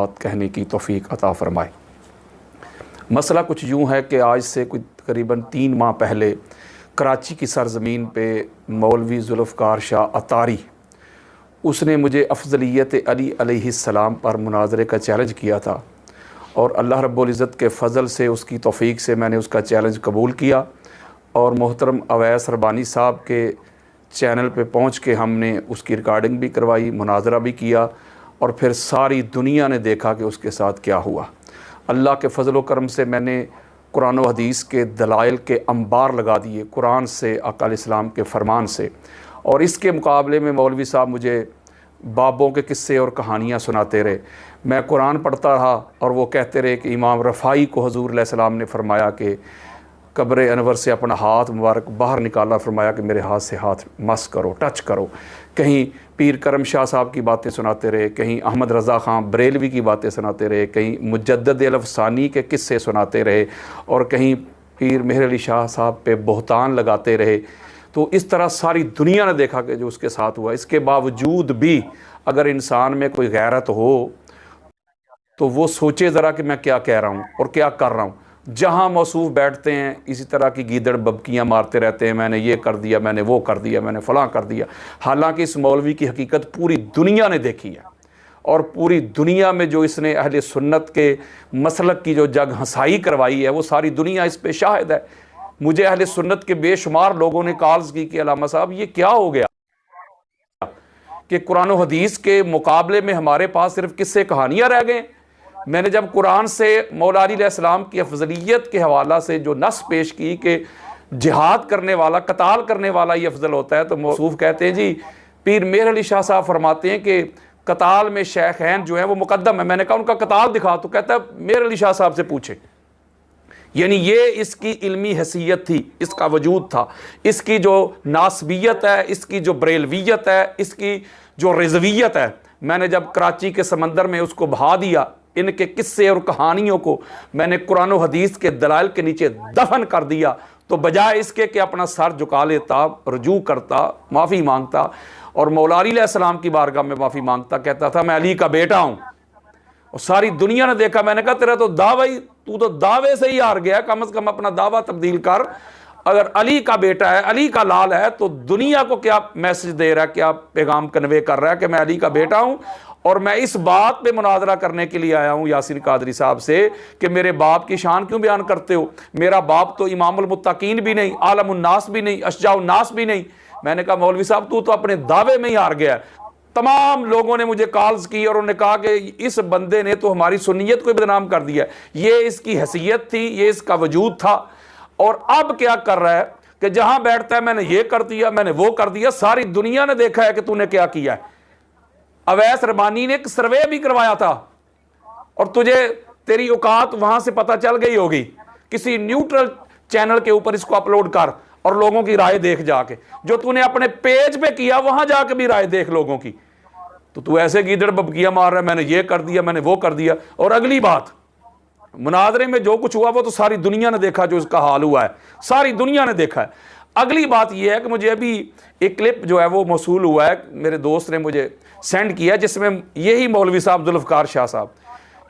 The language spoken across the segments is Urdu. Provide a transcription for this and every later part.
بات کہنے کی توفیق عطا فرمائے۔ مسئلہ کچھ یوں ہے کہ آج سے کوئی تقریباً 3 ماہ پہلے کراچی کی سرزمین پہ مولوی ذوالفقار شاہ عطاری اس نے مجھے افضلیت علی علیہ السلام پر مناظرے کا چیلنج کیا تھا، اور اللہ رب العزت کے فضل سے اس کی توفیق سے میں نے اس کا چیلنج قبول کیا، اور محترم اویس ربانی صاحب کے چینل پہ پہنچ کے ہم نے اس کی ریکارڈنگ بھی کروائی، مناظرہ بھی کیا، اور پھر ساری دنیا نے دیکھا کہ اس کے ساتھ کیا ہوا۔ اللہ کے فضل و کرم سے میں نے قرآن و حدیث کے دلائل کے انبار لگا دیے، قرآن سے، آقا علیہ السلام کے فرمان سے، اور اس کے مقابلے میں مولوی صاحب مجھے بابوں کے قصے اور کہانیاں سناتے رہے۔ میں قرآن پڑھتا رہا اور وہ کہتے رہے کہ امام رفاعی کو حضور علیہ السلام نے فرمایا کہ قبر انور سے اپنا ہاتھ مبارک باہر نکالا، فرمایا کہ میرے ہاتھ سے ہاتھ مس کرو، ٹچ کرو۔ کہیں پیر کرم شاہ صاحب کی باتیں سناتے رہے، کہیں احمد رضا خان بریلوی کی باتیں سناتے رہے، کہیں مجدد الافسانی کے قصے سناتے رہے، اور کہیں پیر مہر علی شاہ صاحب پہ بہتان لگاتے رہے۔ تو اس طرح ساری دنیا نے دیکھا کہ جو اس کے ساتھ ہوا۔ اس کے باوجود بھی اگر انسان میں کوئی غیرت ہو تو وہ سوچے ذرا کہ میں کیا کہہ رہا ہوں اور کیا کر رہا ہوں۔ جہاں موصوف بیٹھتے ہیں اسی طرح کی گیدڑ ببکیاں مارتے رہتے ہیں، میں نے یہ کر دیا، میں نے وہ کر دیا، میں نے فلاں کر دیا، حالانکہ اس مولوی کی حقیقت پوری دنیا نے دیکھی ہے، اور پوری دنیا میں جو اس نے اہل سنت کے مسلک کی جو جگ ہنسائی کروائی ہے وہ ساری دنیا اس پہ شاہد ہے۔ مجھے اہل سنت کے بے شمار لوگوں نے کالز کی کہ علامہ صاحب یہ کیا ہو گیا کہ قرآن و حدیث کے مقابلے میں ہمارے پاس صرف قصے کہانیاں رہ گئے۔ میں نے جب قرآن سے مولا علی علیہ السلام کی افضلیت کے حوالہ سے جو نص پیش کی کہ جہاد کرنے والا، قتال کرنے والا یہ افضل ہوتا ہے، تو موصوف کہتے ہیں جی پیر مہر علی شاہ صاحب فرماتے ہیں کہ قتال میں شیخین جو ہیں وہ مقدم ہے۔ میں نے کہا ان کا قتال دکھا، تو کہتا ہے مہر علی شاہ صاحب سے پوچھے۔ یعنی یہ اس کی علمی حیثیت تھی، اس کا وجود تھا، اس کی جو ناسبیت ہے، اس کی جو بریلویت ہے، اس کی جو رضویت ہے۔ میں نے جب کراچی کے سمندر میں اس کو بہا دیا، ان کے قصے اور کہانیوں کو میں نے قرآن و حدیث کے دلائل کے نیچے دفن کر دیا، تو بجائے اس کے کہ اپنا سر جھکا لیتا، رجوع کرتا، معافی مانگتا، اور مولا علی علیہ السلام کی بارگاہ میں معافی مانگتا، کہتا تھا میں علی کا بیٹا ہوں، اور ساری دنیا نے دیکھا۔ میں نے کہا تیرا تو دعوی، تو تو دعوے سے ہی ہار گیا، کم از کم اپنا دعویٰ تبدیل کر۔ اگر علی کا بیٹا ہے، علی کا لال ہے، تو دنیا کو کیا میسج دے رہا ہے، کیا پیغام کنوے کر رہا ہے کہ میں علی کا بیٹا ہوں، اور میں اس بات پہ مناظرہ کرنے کے لیے آیا ہوں یاسین قادری صاحب سے کہ میرے باپ کی شان کیوں بیان کرتے ہو؟ میرا باپ تو امام المتقین بھی نہیں، عالم الناس بھی نہیں، اشجاع الناس بھی نہیں۔ میں نے کہا مولوی صاحب تو اپنے دعوے میں ہی ہار گیا ہے۔ تمام لوگوں نے مجھے کالز کی اور انہوں نے کہا کہ اس بندے نے تو ہماری سنیت کو بدنام کر دیا ہے۔ یہ اس کی حیثیت تھی، یہ اس کا وجود تھا، اور اب کیا کر رہا ہے کہ جہاں بیٹھتا ہے میں نے یہ کر دیا، میں نے وہ کر دیا۔ ساری دنیا نے دیکھا ہے کہ تو نے کیا کیا ہے۔ اویس ربانی نے ایک سروے بھی کروایا تھا، اور تجھے تیری اوقات وہاں سے پتہ چل گئی ہوگی۔ کسی نیوٹرل چینل کے اوپر اس کو اپلوڈ کر اور لوگوں کی رائے دیکھ جا کے، جو تو نے اپنے پیج پہ کیا وہاں جا کے بھی رائے دیکھ لوگوں کی۔ تو ایسے گیدڑ ببکیاں مار رہا ہے، میں نے یہ کر دیا، میں نے وہ کر دیا۔ اور اگلی بات، مناظرے میں جو کچھ ہوا وہ تو ساری دنیا نے دیکھا، جو اس کا حال ہوا ہے ساری دنیا نے دیکھا ہے۔ اگلی بات یہ ہے کہ مجھے ابھی ایک کلپ جو ہے وہ موصول ہوا ہے، میرے دوست نے مجھے سینڈ کیا، جس میں یہی مولوی صاحب ذوالفقار شاہ صاحب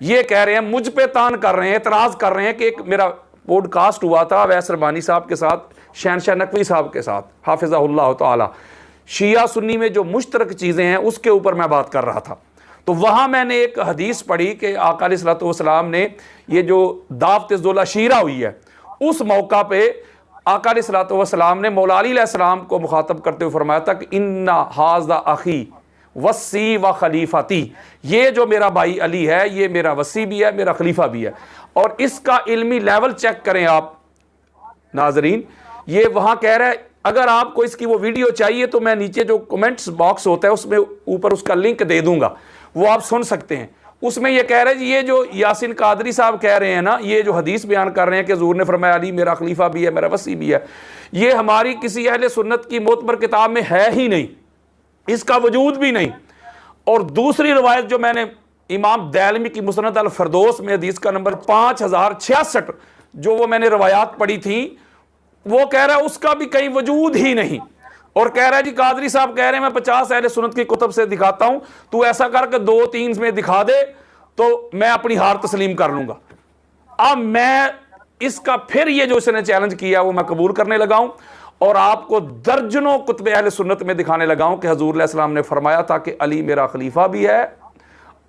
یہ کہہ رہے ہیں، مجھ پہ تان کر رہے ہیں، اعتراض کر رہے ہیں کہ ایک میرا پوڈ کاسٹ ہوا تھا اویس ربانی صاحب کے ساتھ، شہنشاہ نقوی صاحب کے ساتھ حافظہ اللہ تعالی، شیعہ سنی میں جو مشترک چیزیں ہیں اس کے اوپر میں بات کر رہا تھا۔ تو وہاں میں نے ایک حدیث پڑھی کہ آقا علیہ الصلوۃ والسلام نے یہ جو دعوت ذوالعشیرہ ہوئی ہے اس موقع پہ آقا علیہ الصلوۃ والسلام نے مولا علی علیہ السلام کو مخاطب کرتے ہوئے فرمایا تھا کہ ان ھذا اخی وصی و خلیفتی، یہ جو میرا بھائی علی ہے یہ میرا وصی بھی ہے، میرا خلیفہ بھی ہے۔ اور اس کا علمی لیول چیک کریں آپ ناظرین، یہ وہاں کہہ رہا ہے، اگر آپ کو اس کی وہ ویڈیو چاہیے تو میں نیچے جو کمنٹس باکس ہوتا ہے اس میں اوپر اس کا لنک دے دوں گا، وہ آپ سن سکتے ہیں۔ اس میں یہ کہہ رہے ہیں جی، یہ جو یاسین قادری صاحب کہہ رہے ہیں نا، یہ جو حدیث بیان کر رہے ہیں کہ حضور نے فرمایا علی میرا خلیفہ بھی ہے، میرا وصی بھی ہے، یہ ہماری کسی اہل سنت کی معتبر کتاب میں ہے ہی نہیں، اس کا وجود بھی نہیں۔ اور دوسری روایت جو میں نے امام دیلمی کی مسند الفردوس میں حدیث کا نمبر 5066 جو وہ میں نے روایات پڑھی تھیں، وہ کہہ رہا ہے اس کا بھی کہیں وجود ہی نہیں، اور کہہ رہا ہے جی قادری صاحب کہہ رہے ہیں میں 50 اہل سنت کی کتب سے دکھاتا ہوں، تو ایسا کر کے 2-3 میں دکھا دے، تو میں اپنی ہار تسلیم کر لوں گا۔ اب میں اس کا پھر یہ جو اس نے چیلنج کیا وہ میں قبول کرنے لگا ہوں، اور آپ کو درجنوں کتب اہل سنت میں دکھانے لگا ہوں کہ حضور علیہ السلام نے فرمایا تھا کہ علی میرا خلیفہ بھی ہے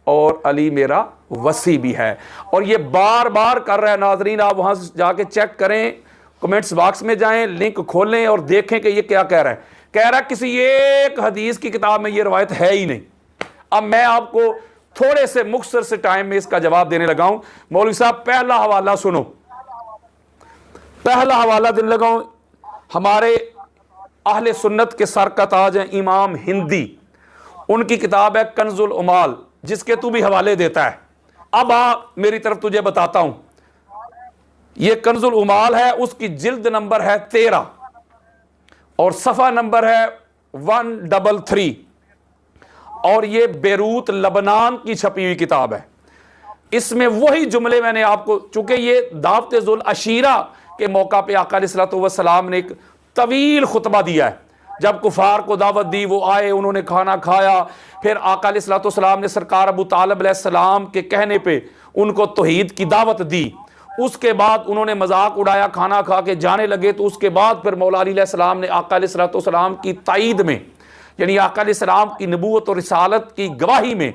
اور علی میرا وصی بھی ہے، اور یہ بار بار کر رہا ہے۔ ناظرین آپ وہاں سے جا کے چیک کریں، کمنٹس باکس میں جائیں، لنک کھولیں اور دیکھیں کہ یہ کیا کہہ رہا ہے۔ کہہ رہا ہے کسی ایک حدیث کی کتاب میں یہ روایت ہے ہی نہیں۔ اب میں آپ کو تھوڑے سے مختصر سے ٹائم میں اس کا جواب دینے لگا ہوں۔ مولوی صاحب پہلا حوالہ سنو، پہلا حوالہ دینے لگا ہوں، ہمارے اہل سنت کے سر کا تاج ہیں امام ہندی، ان کی کتاب ہے کنز العمال، جس کے تو بھی حوالے دیتا ہے۔ اب میری طرف تجھے بتاتا ہوں، یہ کنز العمال ہے، اس کی جلد نمبر ہے 13 اور صفحہ نمبر ہے 133، اور یہ بیروت لبنان کی چھپی ہوئی کتاب ہے۔ اس میں وہی جملے میں نے آپ کو، چونکہ یہ دعوت ذوالعشیرہ کے موقع پہ آقا علیہ الصلوۃ والسلام نے ایک طویل خطبہ دیا ہے، جب کفار کو دعوت دی، وہ آئے، انہوں نے کھانا کھایا، پھر آقا علیہ الصلوۃ والسلام نے سرکار ابو طالب علیہ السلام کے کہنے پہ ان کو توحید کی دعوت دی۔ اس کے بعد انہوں نے مذاق اڑایا، کھانا کھا کے جانے لگے، تو اس کے بعد پھر مولا علی علیہ السلام نے آقا علیہ الصلوۃ والسلام کی تائید میں، یعنی آقا علیہ السلام کی نبوت اور رسالت کی گواہی میں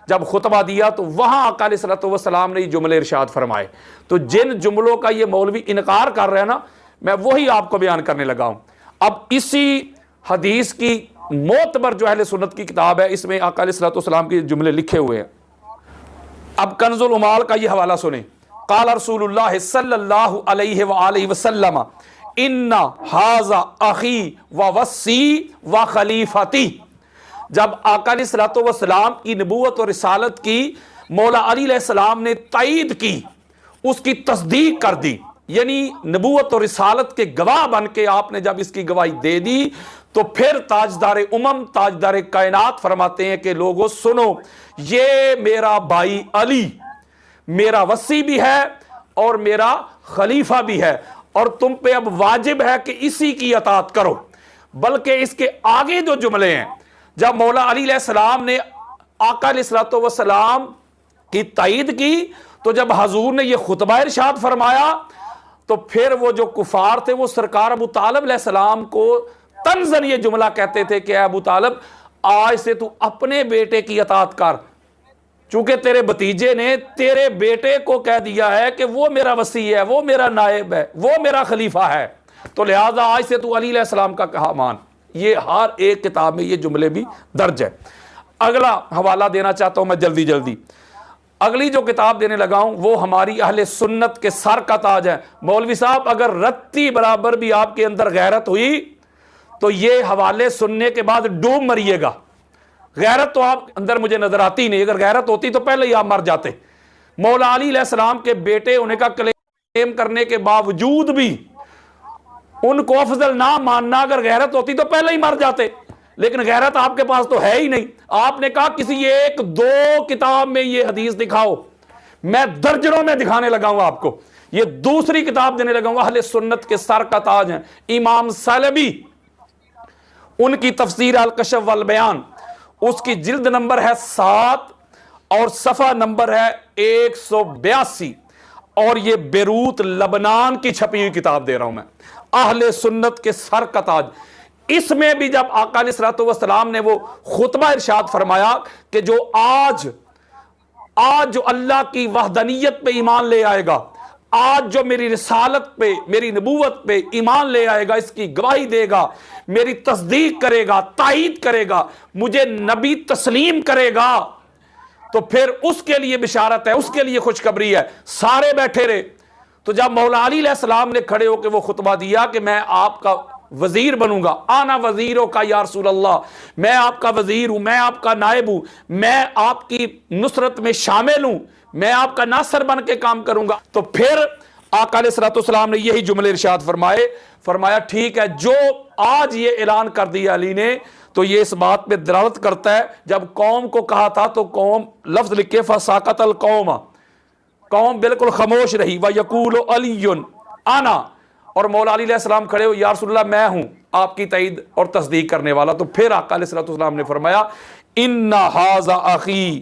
جب خطبہ دیا، تو وہاں آقا علیہ الصلوۃ والسلام نے یہ جملے ارشاد فرمائے۔ تو جن جملوں کا یہ مولوی انکار کر رہے ہیں نا، میں وہی آپ کو بیان کرنے لگا ہوں۔ اب اسی حدیث کی معتبر جو اہل سنت کی کتاب ہے، اس میں آقا علیہ الصلوۃ والسلام کے جملے لکھے ہوئے ہیں۔ اب کنز العمال کا یہ حوالہ سنیں، قال رسول اللہ صلی اللہ علیہ وآلہ وسلم ان ھذا اخی ووصی وخلیفتی۔ جب آقا علیہ الصلوۃ والسلام کی نبوت اور رسالت کی مولا علی علیہ السلام نے تائید کی، اس کی تصدیق کر دی، یعنی نبوت اور رسالت کے گواہ بن کے آپ نے جب اس کی گواہی دے دی، تو پھر تاجدار تاجدار کائنات فرماتے ہیں کہ لوگوں سنو، یہ میرا بھائی علی میرا وصی بھی ہے اور میرا خلیفہ بھی ہے، اور تم پہ اب واجب ہے کہ اسی کی اطاعت کرو۔ بلکہ اس کے آگے جو جملے ہیں، جب مولا علی علیہ السلام نے آقا علیہ الصلوۃ والسلام کی تائید کی، تو جب حضور نے یہ خطبہ ارشاد فرمایا، تو پھر وہ جو کفار تھے وہ سرکار ابو طالب علیہ السلام کو طنزاً یہ جملہ کہتے تھے کہ اے ابو طالب، آج سے تو اپنے بیٹے کی اطاعت کر، چونکہ تیرے بھتیجے نے تیرے بیٹے کو کہہ دیا ہے کہ وہ میرا وصی ہے، وہ میرا نائب ہے، وہ میرا خلیفہ ہے، تو لہٰذا آج سے تو علی علیہ السلام کا کہا مان۔ یہ ہر ایک کتاب میں یہ جملے بھی درج ہے۔ اگلا حوالہ دینا چاہتا ہوں میں جلدی، اگلی جو کتاب دینے لگا ہوں وہ ہماری اہل سنت کے سر کا تاج ہے۔ مولوی صاحب اگر رتی برابر بھی آپ کے اندر غیرت ہوئی تو یہ حوالے سننے کے بعد ڈوب مریے گا۔ غیرت تو آپ اندر مجھے نظر آتی نہیں، اگر غیرت ہوتی تو پہلے ہی آپ مر جاتے۔ مولا علی علیہ السلام کے بیٹے ہونے کا کلیم کرنے کے باوجود بھی ان کو افضل نہ ماننا، اگر غیرت ہوتی تو پہلے ہی مر جاتے، لیکن غیرت آپ کے پاس تو ہے ہی نہیں۔ آپ نے کہا کسی ایک دو کتاب میں یہ حدیث دکھاؤ، میں درجنوں میں دکھانے لگا ہوں آپ کو۔ یہ دوسری کتاب دینے لگا ہوں، اہل سنت کے سر کا تاج ہیں امام سالبی، ان کی تفسیر الکشف والبیان، اس کی جلد نمبر ہے 7 اور صفحہ نمبر ہے 182، اور یہ بیروت لبنان کی چھپی ہوئی کتاب دے رہا ہوں میں، اہل سنت کے سر کا تاج۔ اس میں بھی جب آقا علیہ الصلوۃ والسلام نے وہ خطبہ ارشاد فرمایا کہ جو آج جو اللہ کی وحدانیت پہ ایمان لے آئے گا، آج جو میری رسالت پہ، میری نبوت پہ ایمان لے آئے گا، اس کی گواہی دے گا، میری تصدیق کرے گا، تائید کرے گا، مجھے نبی تسلیم کرے گا، تو پھر اس کے لیے بشارت ہے، اس کے لیے خوشخبری ہے۔ سارے بیٹھے رہے، تو جب مولا علی علیہ السلام نے کھڑے ہو کے وہ خطبہ دیا کہ میں آپ کا وزیر بنوں گا، آنا وزیروں کا یا رسول اللہ، میں آپ کا وزیر ہوں، میں آپ کا نائب ہوں، میں آپ کی نصرت میں شامل ہوں، میں آپ کا ناصر بن کے کام کروں گا، تو پھر آقا علیہ الصلوۃ والسلام نے یہی جملے ارشاد فرمایا ٹھیک ہے، جو آج یہ اعلان کر دیا علی نے، تو یہ اس بات پہ دلالت کرتا ہے، جب قوم کو کہا تھا تو قوم لفظ لکھے فساقت القوم، قوم بالکل خاموش رہی، وَيَقُولُ عَلِيٌّ أَنَا، اور مولا علی علیہ السلام کھڑے ہو، یا رسول اللہ میں ہوں آپ کی تائید اور تصدیق کرنے والا۔ تو پھر آقا علیہ الصلوۃ والسلام نے فرمایا ان ھذا اخی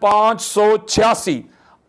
586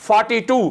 42,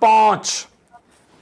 5,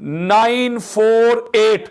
948,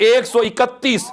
131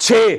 6,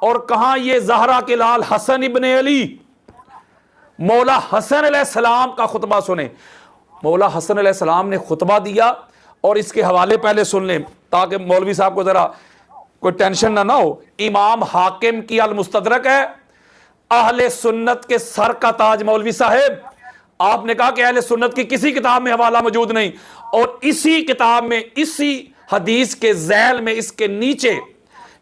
اور کہاں یہ زہرا کے لال حسن ابن علی، مولا حسن علیہ السلام کا خطبہ سنیں۔ مولا حسن علیہ السلام نے خطبہ دیا، اور اس کے حوالے پہلے سن لیں تاکہ مولوی صاحب کو ذرا کوئی ٹینشن نہ ہو۔ امام حاکم کی المستدرک ہے، اہل سنت کے سر کا تاج مولوی صاحب۔ آپ نے کہا کہ اہل سنت کی کسی کتاب میں حوالہ موجود نہیں، اور اسی کتاب میں، اسی حدیث کے ذیل میں، اس کے نیچے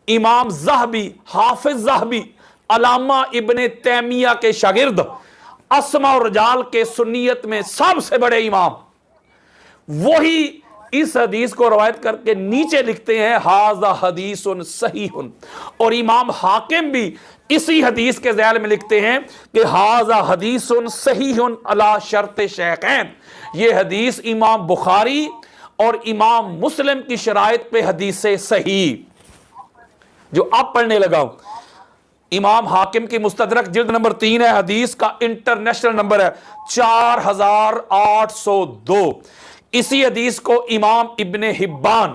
امام ذہبی، حافظ ذہبی، علامہ ابن تیمیہ کے شاگرد، اسماء و رجال کے سنیت میں سب سے بڑے امام، وہی اس حدیث کو روایت کر کے نیچے لکھتے ہیں ھذا حدیث صحیح، اور امام حاکم بھی اسی حدیث کے ذیل میں لکھتے ہیں کہ ھذا حدیث صحیح علی شرط شیخین، یہ حدیث امام بخاری اور امام مسلم کی شرائط پہ حدیث صحیح، جو اب پڑھنے لگا ہوں۔ امام حاکم کی مستدرک جلد نمبر 3 ہے، حدیث کا انٹرنیشنل نمبر ہے 4802۔ اسی حدیث کو امام ابن حبان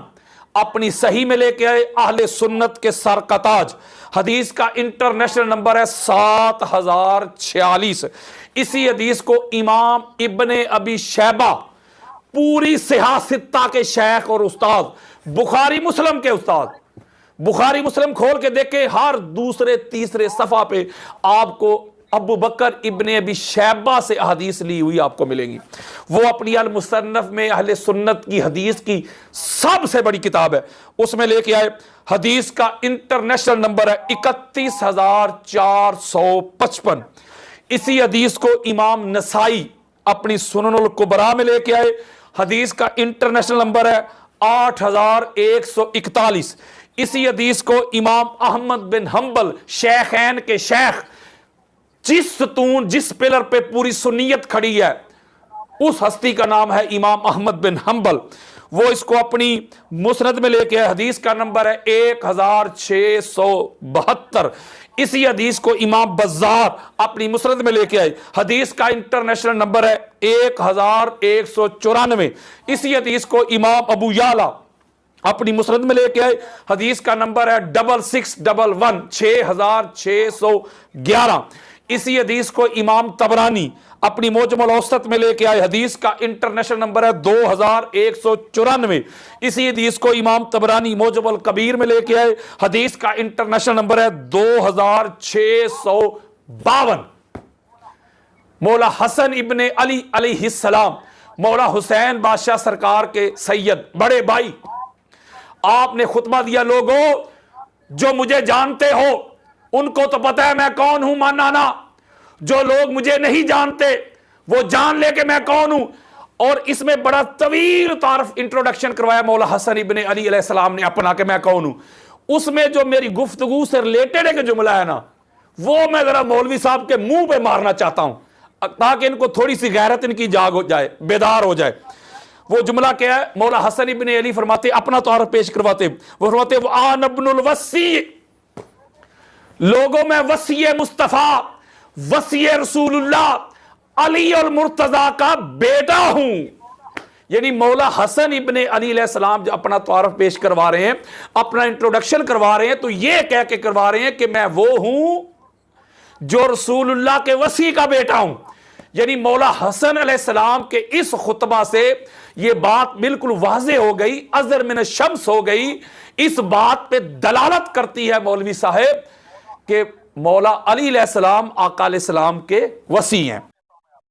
اپنی صحیح میں لے کے آئے، اہل سنت کے سر کا تاج، حدیث کا انٹرنیشنل نمبر ہے 7046۔ اسی حدیث کو امام ابن ابی شیبہ، پوری صحاح ستہ کے شیخ اور استاد، بخاری مسلم کے استاد، بخاری مسلم کھول کے دیکھیں، ہر دوسرے تیسرے صفحہ پہ آپ کو ابو بکر ابن ابی شیبہ سے احادیث لی ہوئی آپ کو ملیں گی۔ وہ اپنی المصنف میں اہل سنت کی حدیث کی سب سے بڑی کتاب ہے، اس میں لے کے آئے، حدیث کا انٹرنیشنل نمبر ہے 31455۔ اسی حدیث کو امام نسائی اپنی سنن الکبریٰ میں لے کے آئے، حدیث کا انٹرنیشنل نمبر ہے 8141۔ اسی حدیث کو امام احمد بن حنبل، شیخین کے شیخ، جس ستون، جس پلر پہ پوری سنیت کھڑی ہے، اس ہستی کا نام ہے امام احمد بن حنبل، وہ اس کو اپنی مسند میں لے کے آئے، حدیث کا نمبر ہے 1672۔ اسی حدیث کو امام بزار اپنی مسند میں لے کے آئے، حدیث کا انٹرنیشنل نمبر ہے 1194۔ اسی حدیث کو امام ابو یعلا اپنی مسند میں لے کے آئے، حدیث کا نمبر ہے 6611 اسی حدیث کو امام طبرانی اپنی معجم الاوسط میں لے کے آئے، حدیث کا انٹرنیشنل نمبر ہے 2194۔ اسی حدیث کو امام طبرانی معجم الکبیر میں لے کے آئے، حدیث کا انٹرنیشنل نمبر ہے 2652۔ مولا حسن ابن علی علیہ السلام، مولا حسین بادشاہ سرکار کے سید بڑے بھائی، آپ نے خطبہ دیا، لوگوں جو مجھے جانتے ہو ان کو تو پتہ ہے میں کون ہوں، ماننا، جو لوگ مجھے نہیں جانتے وہ جان لے کہ میں کون ہوں۔ اور اس میں بڑا طویل تعارف انٹروڈکشن کروایا مولا حسن ابن علی علیہ السلام نے اپنا کہ میں کون ہوں۔ اس میں جو میری گفتگو سے ریلیٹڈ ہے کہ جملہ ہے نا، وہ میں ذرا مولوی صاحب کے منہ پہ مارنا چاہتا ہوں تاکہ ان کو تھوڑی سی غیرت ان کی جاگ ہو جائے، بیدار ہو جائے۔ وہ جملہ کیا ہے؟ مولا حسن ابن علی فرماتے، اپنا تعارف پیش کرواتے، وہ فرماتے وَآنَ ابْنُ الْوَسِّيِّ، لوگوں میں وصی مصطفیٰ، وصی رسول اللہ علی المرتضیٰ کا بیٹا ہوں۔ یعنی مولا حسن ابن علی علیہ السلام جو اپنا تعارف پیش کروا رہے ہیں، اپنا انٹروڈکشن کروا رہے ہیں، تو یہ کہہ کے کروا رہے ہیں کہ میں وہ ہوں جو رسول اللہ کے وصی کا بیٹا ہوں۔ یعنی مولا حسن علیہ السلام کے اس خطبہ سے یہ بات بالکل واضح ہو گئی، ازر من الشمس ہو گئی، اس بات پہ دلالت کرتی ہے مولوی صاحب کہ مولا علی علیہ السلام آقا علیہ السلام کے وصی ہیں۔